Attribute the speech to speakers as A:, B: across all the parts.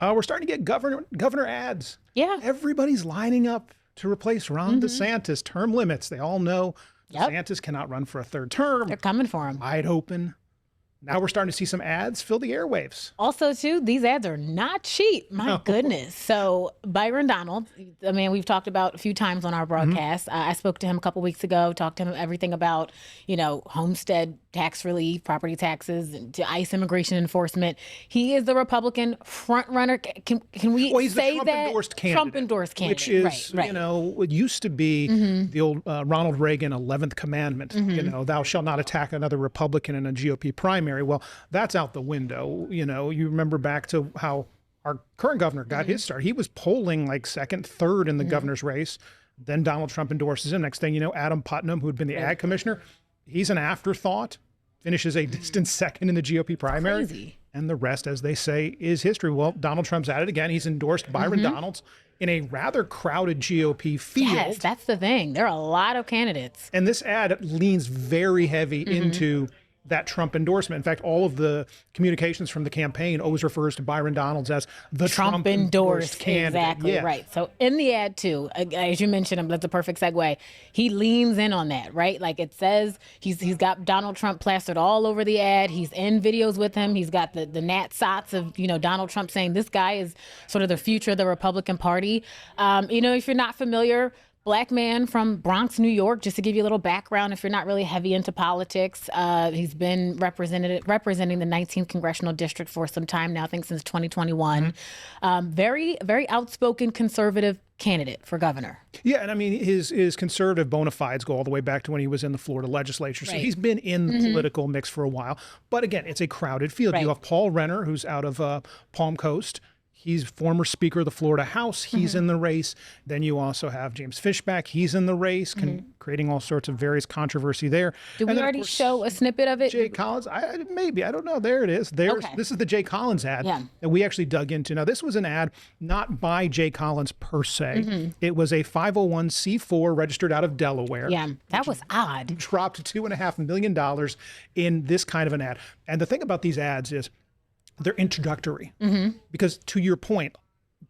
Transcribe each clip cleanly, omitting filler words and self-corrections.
A: We're starting to get governor ads.
B: Yeah.
A: Everybody's lining up to replace Ron DeSantis. Term limits. They all know DeSantis cannot run for a third term.
B: They're coming for him.
A: Wide open. Now we're starting to see some ads fill the airwaves.
B: Also, too, these ads are not cheap. My goodness. So Byron Donald, a man we've talked about a few times on our broadcast. I spoke to him a couple weeks ago, talked to him everything about, homestead tax relief, property taxes, and to ICE immigration enforcement. He is the Republican front runner. Can we
A: he's
B: say
A: the
B: that?
A: Trump-endorsed candidate.
B: Trump-endorsed candidate.
A: Which is,
B: right.
A: It used to be the old Ronald Reagan 11th commandment. Thou shalt not attack another Republican in a GOP primary. Well, that's out the window. You remember back to how our current governor got his start. He was polling like second, third in the governor's race. Then Donald Trump endorses him. Next thing you know, Adam Putnam, who had been the ag commissioner, he's an afterthought, finishes a distant second in the GOP primary.
B: Crazy.
A: And the rest, as they say, is history. Well, Donald Trump's at it again. He's endorsed Byron Donalds in a rather crowded GOP field.
B: Yes, that's the thing. There are a lot of candidates.
A: And this ad leans very heavy into that Trump endorsement. In fact, all of the communications from the campaign always refers to Byron Donalds as the Trump endorsed candidate.
B: Exactly, right. So in the ad too, as you mentioned, that's a perfect segue. He leans in on that, right? Like it says, he's got Donald Trump plastered all over the ad. He's in videos with him. He's got the nat sots of, Donald Trump saying this guy is sort of the future of the Republican Party. If you're not familiar, Black man from Bronx, New York, just to give you a little background, if you're not really heavy into politics, he's been representing the 19th Congressional District for some time now, I think since 2021. Very, very outspoken conservative candidate for governor.
A: Yeah, and I mean, his conservative bona fides go all the way back to when he was in the Florida legislature. So he's been in the political mix for a while. But again, it's a crowded field. You have Paul Renner, who's out of Palm Coast. He's former Speaker of the Florida House. He's in the race. Then you also have James Fishback. He's in the race, creating all sorts of various controversy there.
B: Did we already show a snippet of it?
A: Jay Collins, maybe. I don't know. There it is. This is the Jay Collins ad that we actually dug into. Now, this was an ad not by Jay Collins per se. It was a 501c4 registered out of Delaware.
B: Yeah, that was odd.
A: Dropped $2.5 million in this kind of an ad. And the thing about these ads is, they're introductory because, to your point,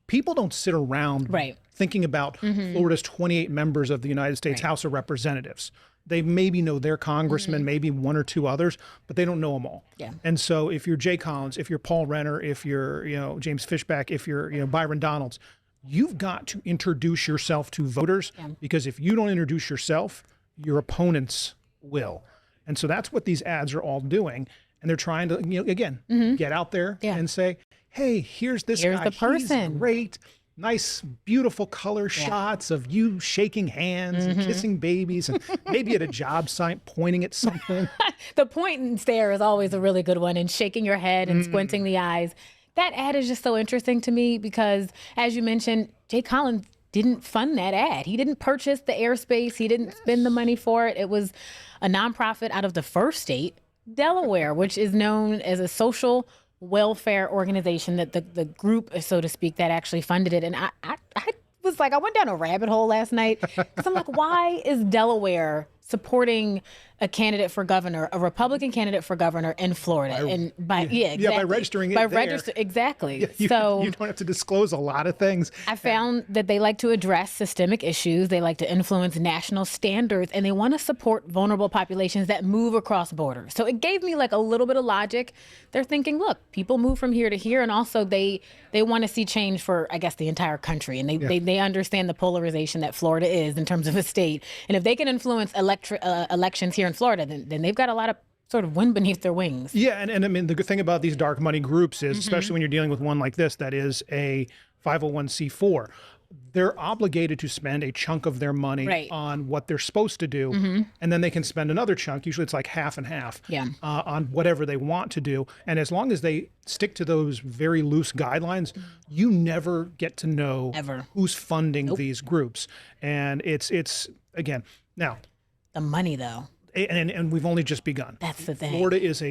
A: people don't sit around thinking about Florida's 28 members of the United States House of Representatives. They maybe know their congressman, maybe one or two others, but they don't know them all.
B: Yeah.
A: And so if you're Jay Collins, if you're Paul Renner, if you're James Fishback, if you're Byron Donalds, you've got to introduce yourself to voters because if you don't introduce yourself, your opponents will. And so that's what these ads are all doing. And they're trying to, again, get out there and say, hey, here's this guy.
B: The person.
A: He's great. Nice, beautiful color shots of you shaking hands and kissing babies and maybe at a job site pointing at something.
B: The point and stare is always a really good one, and shaking your head and squinting the eyes. That ad is just so interesting to me because, as you mentioned, Jay Collins didn't fund that ad. He didn't purchase the airspace. He didn't spend the money for it. It was a nonprofit out of the first state, Delaware, which is known as a social welfare organization, that the group, so to speak, that actually funded it. And I was like, I went down a rabbit hole last night because I'm like, why is Delaware supporting a candidate for governor, a Republican candidate for governor in Florida? By registering it
A: exactly. You don't have to disclose a lot of things.
B: I found that they like to address systemic issues. They like to influence national standards, and they want to support vulnerable populations that move across borders. So it gave me like a little bit of logic. They're thinking, look, people move from here to here, and also they want to see change for, I guess, the entire country. And they understand the polarization that Florida is in terms of a state. And if they can influence elections here in Florida, then they've got a lot of sort of wind beneath their wings.
A: Yeah, and I mean, the good thing about these dark money groups is, especially when you're dealing with one like this that is a 501c4, they're obligated to spend a chunk of their money on what they're supposed to do, and then they can spend another chunk, usually it's like half and half, on whatever they want to do. And as long as they stick to those very loose guidelines, you never get to know who's funding these groups. And it's again, now,
B: the money, though.
A: And we've only just begun.
B: That's the thing.
A: Florida is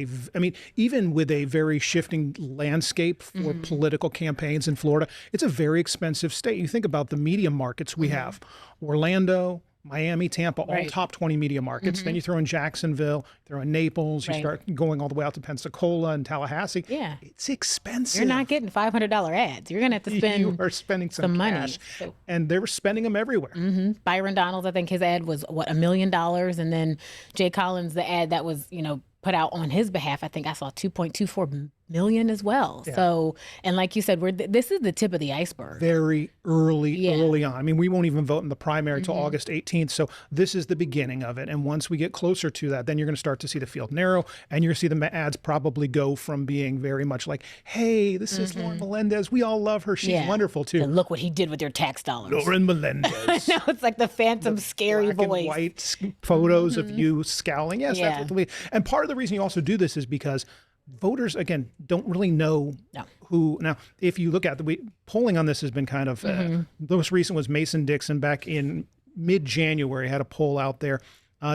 A: even with a very shifting landscape for political campaigns in Florida, it's a very expensive state. You think about the media markets we have: Orlando, Miami, Tampa, all top 20 media markets. Then you throw in Jacksonville, throw in Naples, you start going all the way out to Pensacola and Tallahassee.
B: Yeah.
A: It's expensive.
B: You're not getting $500 ads. You're going to have to spend
A: You are spending some
B: money.
A: cash. And they were spending them everywhere.
B: Byron Donalds, I think his ad was, what, $1 million? And then Jay Collins, the ad that was, put out on his behalf, I think I saw 2.24 million as well. Yeah. So, and like you said, this is the tip of the iceberg.
A: Very early on. I mean, we won't even vote in the primary till August 18th. So this is the beginning of it. And once we get closer to that, then you're going to start to see the field narrow, and you're going to see the ads probably go from being very much like, hey, this is Lauren Melendez. We all love her. She's wonderful too.
B: And look what he did with your tax dollars.
A: Lauren Melendez.
B: I know, it's like the phantom scary
A: black
B: voice.
A: And white photos of you scowling. Yes, that's what and part of the reason you also do this is because voters, again, don't really know who. Now, if you look at polling on this has been kind of, the most recent was Mason-Dixon back in mid-January, had a poll out there.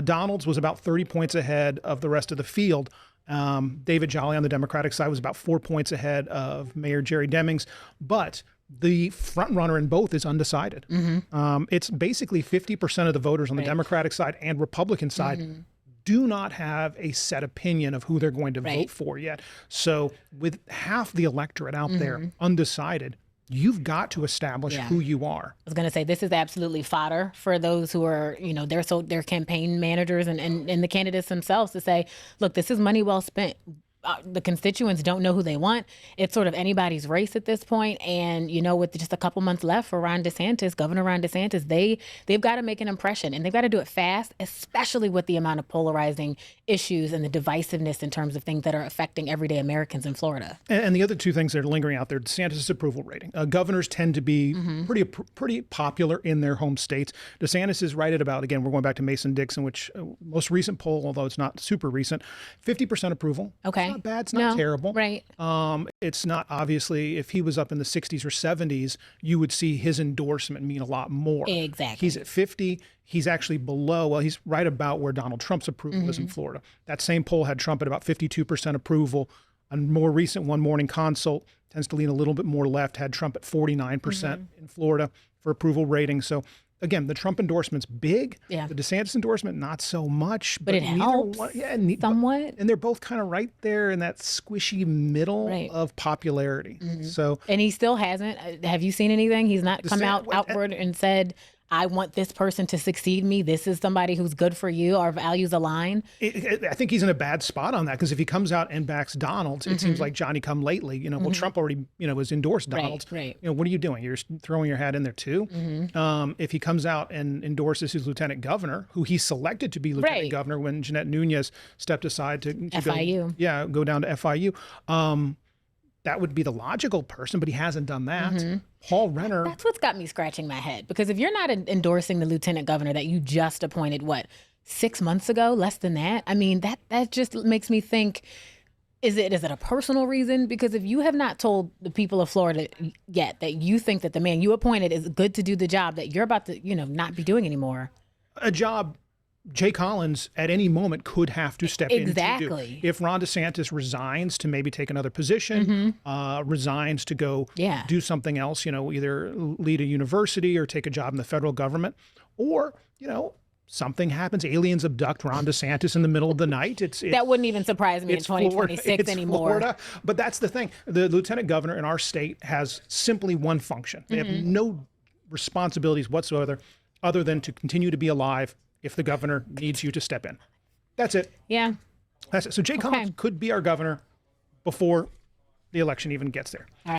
A: Donalds was about 30 points ahead of the rest of the field. David Jolly on the Democratic side was about 4 points ahead of Mayor Jerry Demings. But the front runner in both is undecided. It's basically 50% of the voters on the Democratic side and Republican side do not have a set opinion of who they're going to vote for yet. So with half the electorate out there undecided, you've got to establish who you are.
B: I was going to say, this is absolutely fodder for those who are, they're campaign managers and the candidates themselves to say, look, this is money well spent. The constituents don't know who they want. It's sort of anybody's race at this point. And, with just a couple months left for Governor Ron DeSantis, they've got to make an impression, and they've got to do it fast, especially with the amount of polarizing issues and the divisiveness in terms of things that are affecting everyday Americans in Florida.
A: And the other two things that are lingering out there, DeSantis' approval rating. Governors tend to be pretty popular in their home states. DeSantis is right at about, again, we're going back to Mason-Dixon, which most recent poll, although it's not super recent, 50% approval.
B: Okay.
A: Not bad. It's not terrible.
B: Right.
A: It's not, obviously, if he was up in the 60s or 70s, you would see his endorsement mean a lot more.
B: Exactly.
A: He's at 50. He's actually below. Well, he's right about where Donald Trump's approval is in Florida. That same poll had Trump at about 52% approval. A more recent One Morning Consult tends to lean a little bit more left, had Trump at 49% in Florida for approval rating. So again, the Trump endorsement's big. Yeah. The DeSantis endorsement, not so much.
B: But it helps somewhat.
A: And they're both kind of right there in that squishy middle of popularity. So,
B: and he still hasn't. Have you seen anything? He's not come outward and said, I want this person to succeed me. This is somebody who's good for you. Our values align.
A: I think he's in a bad spot on that, because if he comes out and backs Donalds, it seems like Johnny come lately. Well, Trump already, has endorsed Donalds.
B: Right.
A: What are you doing? You're throwing your hat in there too. If he comes out and endorses his lieutenant governor, who he selected to be lieutenant governor when Jeanette Nunez stepped aside to
B: FIU.
A: Go down to FIU. That would be the logical person, but he hasn't done that. Paul Renner.
B: That's what's got me scratching my head, because if you're not endorsing the lieutenant governor that you just appointed, 6 months ago, less than that? I mean, that just makes me think, is it a personal reason? Because if you have not told the people of Florida yet that you think that the man you appointed is good to do the job that you're about to, not be doing anymore.
A: A job Jay Collins at any moment could have to step in to do. If Ron DeSantis resigns to maybe take another position, resigns to go do something else, either lead a university or take a job in the federal government, or, something happens, aliens abduct Ron DeSantis in the middle of the night.
B: That wouldn't even surprise me in 2026 anymore.
A: Florida. But that's the thing. The lieutenant governor in our state has simply one function. They have no responsibilities whatsoever other than to continue to be alive if the governor needs you to step in. That's it.
B: Yeah.
A: That's it. So Jay Collins could be our governor before the election even gets there.